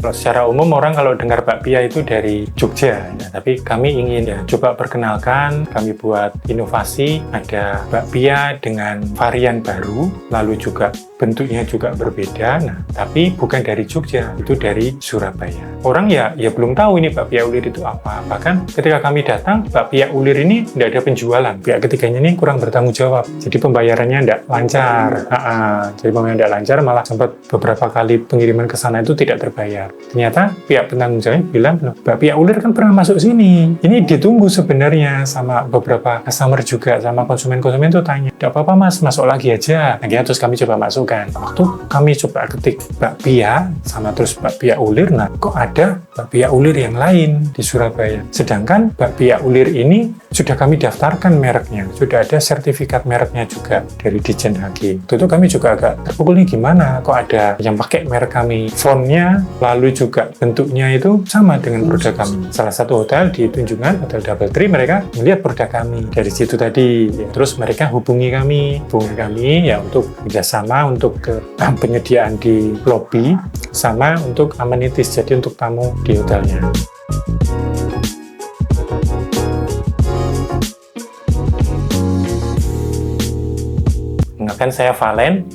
Kalau secara umum orang kalau dengar bakpia itu dari Jogja, ya, tapi kami ingin ya coba perkenalkan, kami buat inovasi, ada bakpia dengan varian baru, lalu juga bentuknya juga berbeda. Nah, tapi bukan dari Jogja, itu dari Surabaya. Orang ya belum tahu ini bakpia ulir itu apa. Bahkan ketika kami datang, bakpia ulir ini tidak ada penjualan. Pihak ketiganya ini kurang bertanggung jawab. Jadi pembayarannya tidak lancar. Jadi pembayaran tidak lancar, malah sempat beberapa kali pengiriman ke sana itu tidak terbayar. Ternyata pihak penanggung jawab bilang, bakpia ulir kan pernah masuk sini. Ini ditunggu sebenarnya sama beberapa customer juga, sama konsumen-konsumen itu tanya, tidak apa-apa mas, masuk lagi aja. Nah, terus kami coba masukkan. Waktu kami coba ketik bakpia sama terus bakpia ulir, nah kok ada bakpia ulir yang lain di Surabaya. Sedangkan bakpia ulir ini sudah kami daftarkan mereknya, sudah ada sertifikat mereknya juga dari Ditjen HG. Itu kami juga agak terpukul nih, gimana kok ada yang pakai merek kami, fontnya lalu juga bentuknya itu sama dengan produk kami. Salah satu hotel di Tunjungan, Hotel Double Tree, mereka melihat produk kami dari situ tadi. Terus mereka hubungi kami ya untuk kerjasama untuk ke penyediaan di lobby sama untuk amenities, jadi untuk tamu di hotelnya. Kan saya Valen,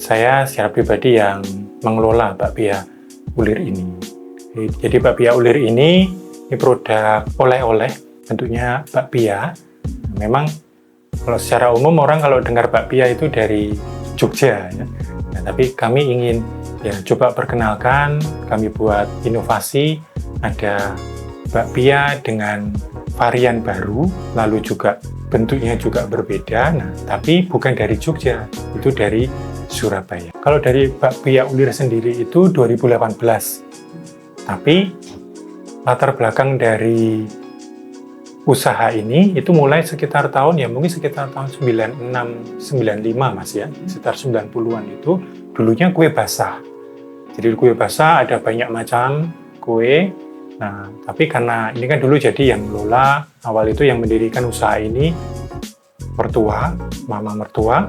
saya secara pribadi yang mengelola bakpia ulir ini. Jadi bakpia ulir ini produk oleh-oleh, bentuknya bakpia. Memang kalau secara umum orang kalau dengar bakpia itu dari Jogja, ya. Nah, tapi kami ingin ya coba perkenalkan, kami buat inovasi, ada bakpia dengan varian baru, lalu juga bentuknya juga berbeda. Nah, tapi bukan dari Jogja, itu dari Surabaya. Kalau dari bakpia ulir sendiri itu 2018. Tapi latar belakang dari usaha ini itu mulai sekitar tahun mungkin sekitar tahun 96-95 mas ya, sekitar 90-an itu dulunya kue basah. Jadi kue basah ada banyak macam kue. Nah, tapi karena ini kan dulu jadi yang mengelola awal itu yang mendirikan usaha ini mama mertua.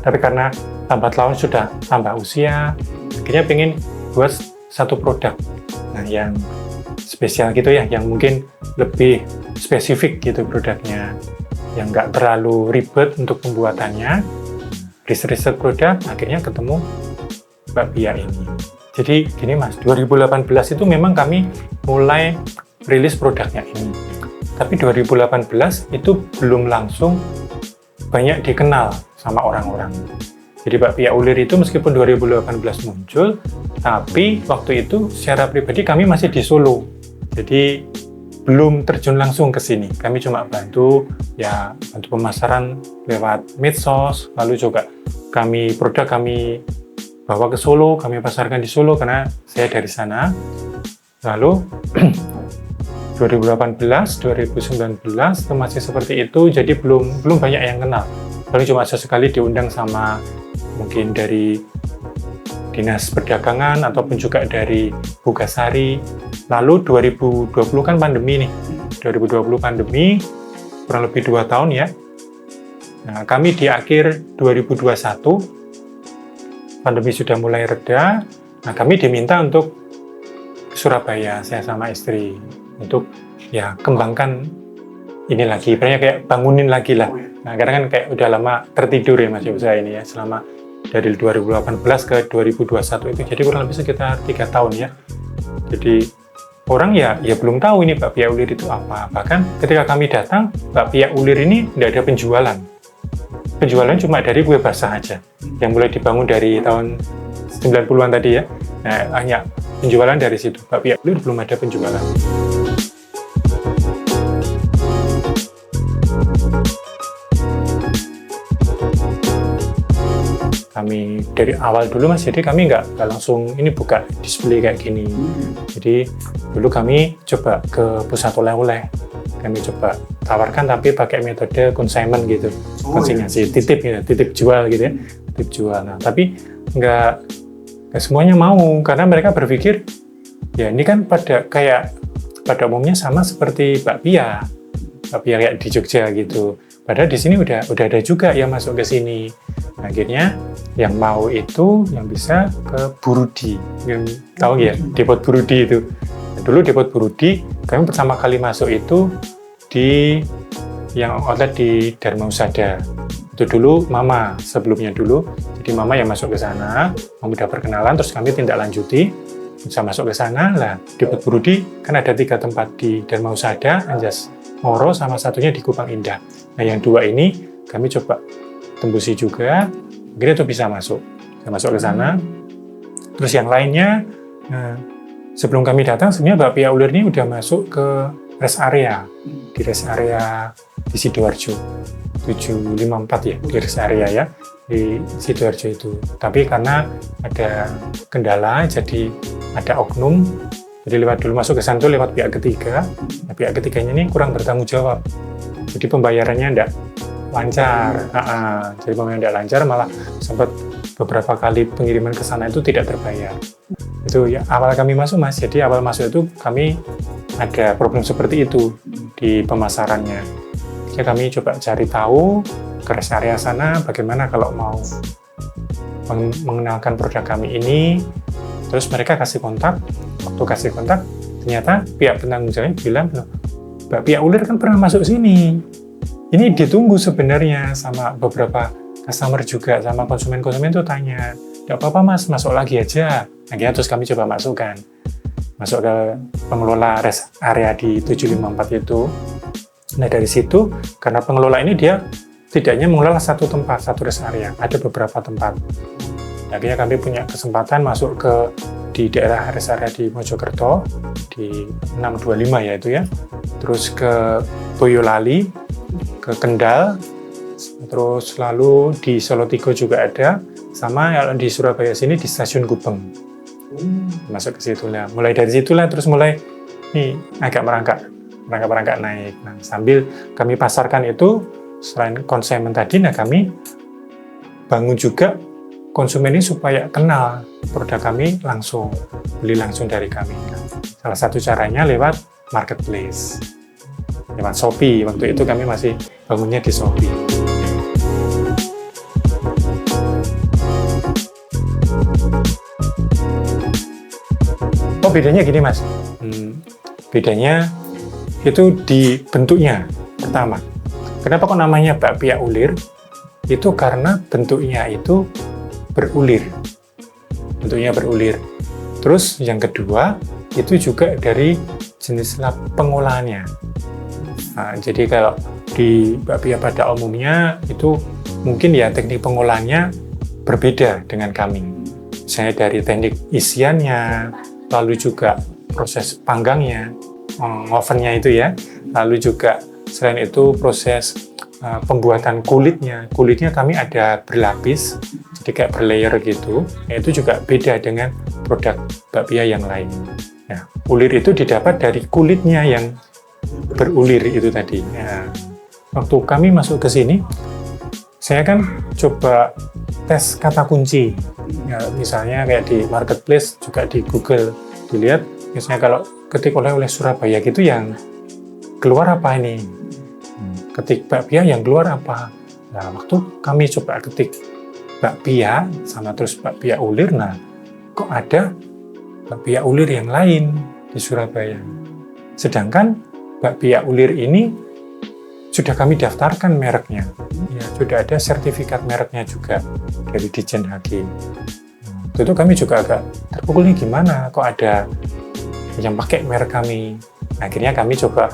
Tapi karena lambat laun sudah tambah usia, akhirnya pengen buat satu produk. Nah, yang spesial gitu ya, yang mungkin lebih spesifik gitu produknya, yang nggak terlalu ribet untuk pembuatannya. Riset produk, akhirnya ketemu bakpia ini. Jadi gini mas, 2018 itu memang kami mulai rilis produknya ini. Tapi 2018 itu belum langsung banyak dikenal sama orang-orang. Jadi bakpia ulir itu meskipun 2018 muncul, tapi waktu itu secara pribadi kami masih di Solo. Jadi belum terjun langsung ke sini. Kami cuma bantu pemasaran lewat medsos, lalu juga produk kami bawa ke Solo, kami pasarkan di Solo karena saya dari sana. Lalu 2018, 2019 itu masih seperti itu, jadi belum banyak yang kenal. Paling cuma sesekali diundang sama mungkin dari Dinas Perdagangan ataupun juga dari Bugasari. Lalu 2020 kan pandemi nih, 2020 pandemi kurang lebih 2 tahun ya. Nah, kami di akhir 2021 pandemi sudah mulai reda, nah kami diminta untuk Surabaya, saya sama istri, untuk kembangkan ini lagi, kayak bangunin lagi lah. Nah, karena kan kayak udah lama tertidur ya mas usaha ini ya, selama dari 2018 ke 2021 itu, jadi kurang lebih sekitar 3 tahun ya. Jadi orang ya belum tahu ini bakpia ulir itu apa. Bahkan ketika kami datang, bakpia ulir ini tidak ada penjualan. Penjualannya cuma dari kue basah aja, yang mulai dibangun dari tahun 90-an tadi ya. Nah, hanya penjualan dari situ. Bakpia ulir belum ada penjualan. Kami dari awal dulu mas, jadi kami nggak langsung ini buka display kayak gini. Jadi dulu kami coba ke pusat oleh-oleh, kami coba tawarkan tapi pakai metode consignment gitu, konsinyasi, titip jual gitu ya, titip jual. Nah, tapi nggak semuanya mau, karena mereka berpikir ya ini kan pada umumnya sama seperti bakpia kayak di Jogja gitu. Padahal di sini udah ada juga yang masuk ke sini. Akhirnya yang mau itu yang bisa ke Burudi. Yang tahu ya, Depot Burudi itu. Dulu Depot Burudi, kami pertama kali masuk itu di yang outlet di Dharma Husada. Itu dulu Mama sebelumnya dulu. Jadi Mama yang masuk ke sana, udah perkenalan, terus kami tindak lanjuti. Bisa masuk ke sana lah. Depot Burudi kan ada 3 tempat di Dharma Husada, Anjas Moro, sama satunya di Kupang Indah. Nah yang 2 ini kami coba tembusi juga, akhirnya itu bisa masuk ke sana. Terus yang lainnya, sebelum kami datang sebenarnya Bakpia Ulir ini udah masuk ke rest area, di rest area di Sidoarjo 754 ya, di rest area ya di Sidoarjo itu. Tapi karena ada kendala, jadi ada oknum, jadi lewat dulu masuk ke sana itu lewat pihak ketiga. Nah, pihak ketiganya ini kurang bertanggung jawab, jadi pembayarannya enggak lancar. Jadi pembayaran enggak lancar, malah sempat beberapa kali pengiriman ke sana itu tidak terbayar. Itu ya awal kami masuk Mas, jadi awal masuk itu kami ada problem seperti itu di pemasarannya. Jadi kami coba cari tahu ke rest area sana bagaimana kalau mau mengenalkan produk kami ini. Terus mereka kasih kontak, waktu kasih kontak ternyata pihak penanggung jawabnya bilang, Bakpia Ulir kan pernah masuk sini. Ini ditunggu sebenarnya sama beberapa customer juga, sama konsumen-konsumen tuh tanya, tidak apa-apa Mas, masuk lagi aja. Akhirnya terus kami coba masuk ke pengelola rest area di 754 itu. Nah dari situ, karena pengelola ini dia tidaknya mengelola satu tempat, satu rest area, ada beberapa tempat. Akhirnya kami punya kesempatan masuk di daerah rest area di Mojokerto, di 625 ya itu ya, terus ke Boyolali, ke Kendal, terus lalu di Solotigo juga ada, sama di Surabaya sini di Stasiun Gubeng. Masuk ke situ lah. Mulai dari situlah terus mulai nih agak merangkak naik. Nah, sambil kami pasarkan itu, selain konsumen tadi, nah kami bangun juga konsumen ini supaya kenal produk kami langsung, beli langsung dari kami. Salah satu caranya lewat marketplace, lewat Shopee. Waktu itu kami masih bangunnya di Shopee. Oh bedanya gini Mas, bedanya itu di bentuknya pertama. Kenapa kok namanya Bakpia Ulir? Itu karena bentuknya itu berulir. Terus yang kedua itu juga dari jenis pengolahannya. Nah, jadi kalau di bakpia pada umumnya itu mungkin ya teknik pengolahannya berbeda dengan kami. Misalnya dari teknik isiannya, lalu juga proses panggangnya, ovennya itu ya, lalu juga selain itu proses pembuatan kulitnya kami ada berlapis, jadi kayak berlayer gitu. Nah, itu juga beda dengan produk bakpia yang lain. Nah, ulir itu didapat dari kulitnya yang berulir itu tadi. Nah, waktu kami masuk ke sini, saya kan coba tes kata kunci. Ya, misalnya kayak di marketplace, juga di Google dilihat, misalnya kalau ketik oleh Surabaya gitu yang keluar apa ini? Ketik bakpia yang keluar apa? Nah, waktu kami coba ketik bakpia sama terus bakpia ulir, nah kok ada bakpia ulir yang lain di Surabaya. Sedangkan bakpia ulir ini sudah kami daftarkan mereknya. Ya, sudah ada sertifikat mereknya juga dari Ditjen HG. Itu kami juga agak terpukul nih, gimana kok ada yang pakai merek kami. Akhirnya kami coba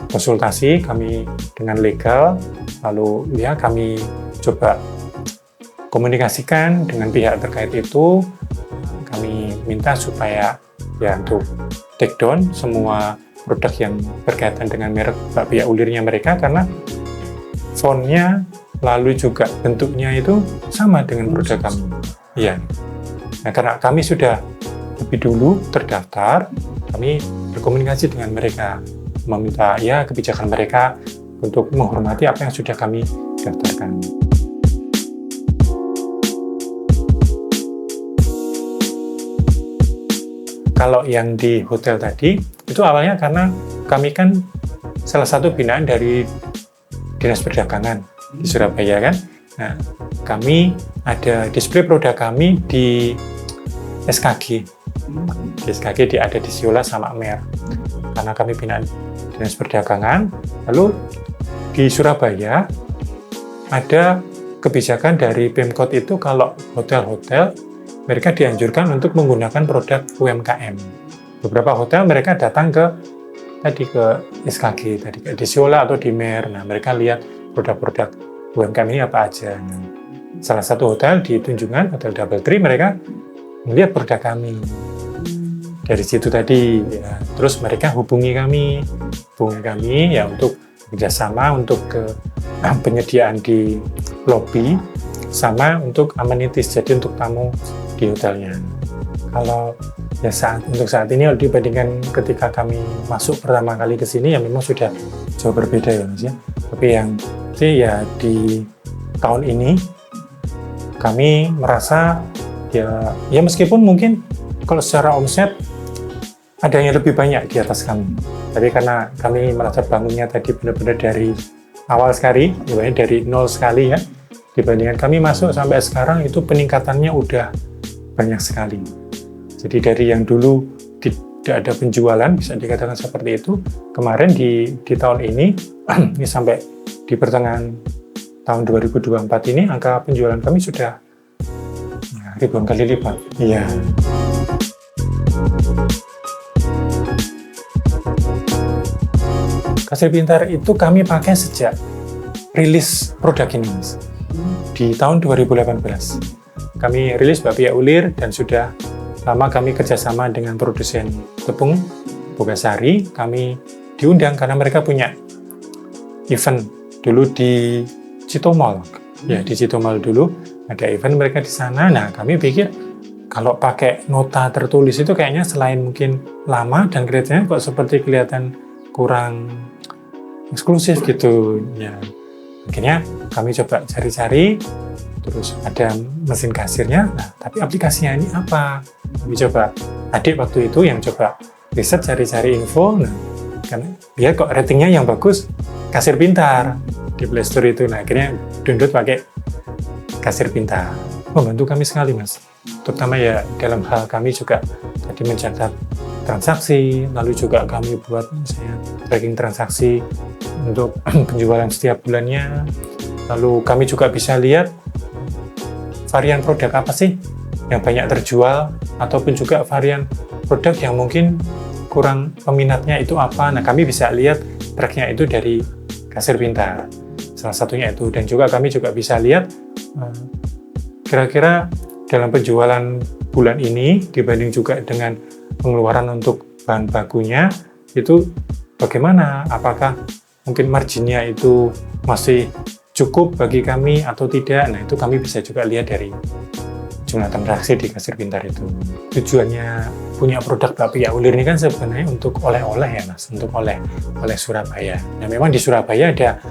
konsultasi kami dengan legal, lalu ya kami coba komunikasikan dengan pihak terkait itu. Kami minta supaya ya untuk take down semua produk yang berkaitan dengan merek bakpia ulirnya mereka, karena fontnya lalu juga bentuknya itu sama dengan produk kami. Iya. Nah, karena kami sudah lebih dulu terdaftar, kami berkomunikasi dengan mereka, meminta ya kebijakan mereka untuk menghormati apa yang sudah kami daftarkan. Kalau yang di hotel tadi, itu awalnya karena kami kan salah satu binaan dari Dinas Perdagangan di Surabaya kan. Nah, kami ada display produk kami di SKG. Di SKG ada di Siola sama Mer. Karena kami binaan Dinas Perdagangan. Lalu di Surabaya ada kebijakan dari Pemkot itu kalau hotel-hotel mereka dianjurkan untuk menggunakan produk UMKM. Beberapa hotel mereka datang ke SKG tadi di Siola atau di Mer. Nah, mereka lihat produk-produk UMKM ini apa aja. Nah, salah satu hotel di Tunjungan, Hotel Double Tree, mereka melihat produk kami. Dari situ tadi, ya, terus mereka hubungi kami ya untuk kerjasama untuk ke penyediaan di lobi sama untuk amenities, jadi untuk tamu di hotelnya. Kalau ya untuk saat ini dibandingkan ketika kami masuk pertama kali ke sini ya memang sudah jauh berbeda ya Mas ya. Tapi yang sih ya di tahun ini kami merasa ya meskipun mungkin kalau secara omset ada yang lebih banyak di atas kami. Tapi karena kami merasa bangunnya tadi benar-benar dari awal sekali, dari nol sekali ya, dibandingkan kami masuk sampai sekarang itu peningkatannya udah banyak sekali. Jadi dari yang dulu tidak ada penjualan, bisa dikatakan seperti itu, kemarin di tahun ini, ini sampai di pertengahan tahun 2024 ini, angka penjualan kami sudah ya, ribuan kali lipat. Iya. Kasir Pintar itu kami pakai sejak rilis produk ini, Mas. Di tahun 2018. Kami rilis bakpia ulir dan sudah lama kami kerjasama dengan produsen tepung Bogasari. Kami diundang karena mereka punya event dulu di Citomol. Ya, di Citomol dulu ada event mereka di sana. Nah, kami pikir kalau pakai nota tertulis itu kayaknya selain mungkin lama dan kelihatannya kok seperti kelihatan kurang eksklusif gitu ya. Akhirnya kami coba cari-cari, terus ada mesin kasirnya, nah tapi aplikasinya ini apa? Kami coba, adik waktu itu yang coba riset cari-cari info, nah kan lihat kok ratingnya yang bagus Kasir Pintar di Play Store itu. Nah akhirnya download pakai Kasir Pintar. Membantu kami sekali Mas, terutama ya dalam hal kami juga tadi mencatat transaksi, lalu juga kami buat misalnya tracking transaksi untuk penjualan setiap bulannya, lalu kami juga bisa lihat varian produk apa sih yang banyak terjual, ataupun juga varian produk yang mungkin kurang peminatnya itu apa. Nah kami bisa lihat tracknya itu dari Kasir Pintar, salah satunya itu. Dan juga kami juga bisa lihat kira-kira dalam penjualan bulan ini dibanding juga dengan pengeluaran untuk bahan bakunya itu bagaimana, apakah mungkin marginnya itu masih cukup bagi kami atau tidak. Nah itu kami bisa juga lihat dari jumlah transaksi di Kasir Pintar itu. Tujuannya punya produk bakpia ulir ini kan sebenarnya untuk oleh-oleh ya Mas, untuk oleh Surabaya. Nah memang di Surabaya ada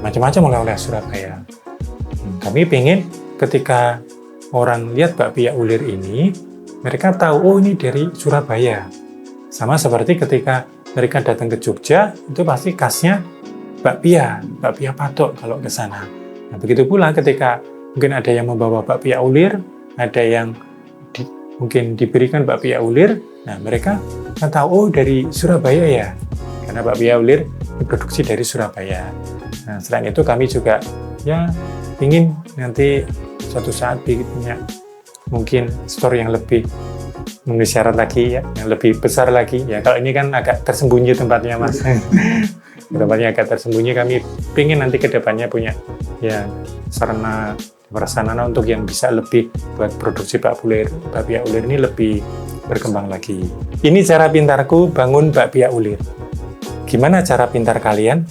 macam-macam oleh-oleh Surabaya. Kami pengen ketika orang lihat bakpia ulir ini, mereka tahu oh ini dari Surabaya. Sama seperti ketika mereka datang ke Jogja, itu pasti khasnya bakpia patok kalau ke sana. Nah, begitu pula ketika mungkin ada yang membawa bakpia ulir, ada yang mungkin diberikan bakpia ulir, nah mereka kan tahu oh dari Surabaya ya, karena bakpia ulir diproduksi dari Surabaya. Nah, selain itu kami juga ya ingin nanti suatu saat punya mungkin store yang lebih memenuhi syarat lagi ya, yang lebih besar lagi ya. Kalau ini kan agak tersembunyi tempatnya Mas. Tempatnya agak tersembunyi, kami ingin nanti ke depannya punya ya sarana prasarana untuk yang bisa lebih buat produksi bakpia ulir ini lebih berkembang lagi. Ini cara pintarku bangun bakpia ulir. Gimana cara pintar kalian?